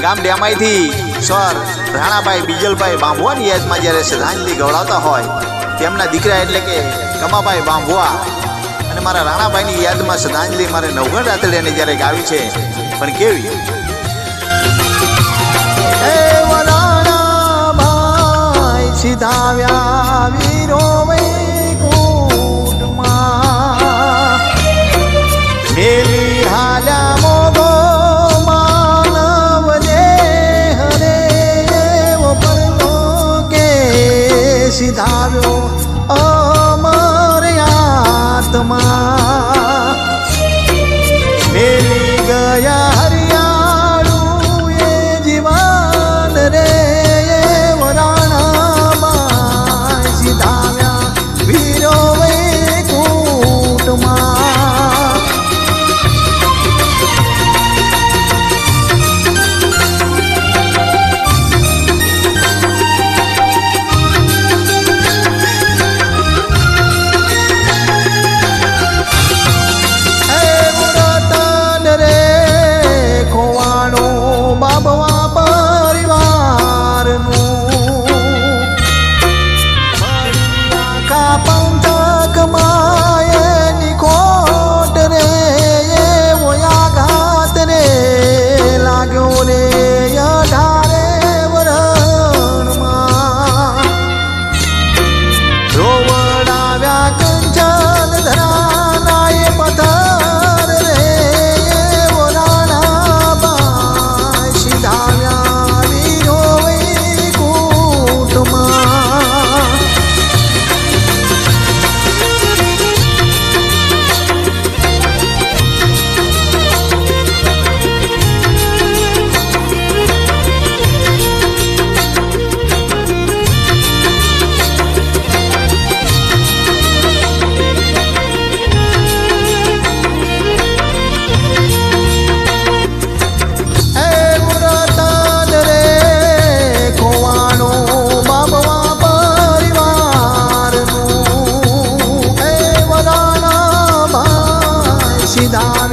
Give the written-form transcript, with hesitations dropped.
ગામ ડેમાઈથી સર રાણાભાઈ બીજલભાઈ બાંભવાની યાદમાં જ્યારે શ્રદ્ધાંજલિ ગવડાવતા હોય તેમના દીકરા એટલે કે કમાભાઈ બાંભવા અને મારા રાણાભાઈની યાદમાં શ્રદ્ધાંજલિ મારે નવઘણ રાતડિયાને જ્યારે ગાવી છે પણ કેવી રાણાભાઈ સીધાવ્યા વીરો વૈકુંઠમાં મેલી હાલ્યા મોગો માનવ દેહ રે એવો પરલો કે સીધાવ્યો અમર આત્મા મેલી ગયા હરિયાળું એ જીવન રે એવો રાણાભાઈ સીધાવ્યા વીરો વૈકુંઠમાં બાબવા પરિવારનું આખા પંથકમાં એની ખોટ રે એવો આઘાત રે લાગ્યો રે 18 વરણમાં રોવડાવ્યા કંચન ધરાના એ પથ્થર રે એવો રાણાભાઈ સીધાવ્યા વીરો વૈકુંઠમાં સીધા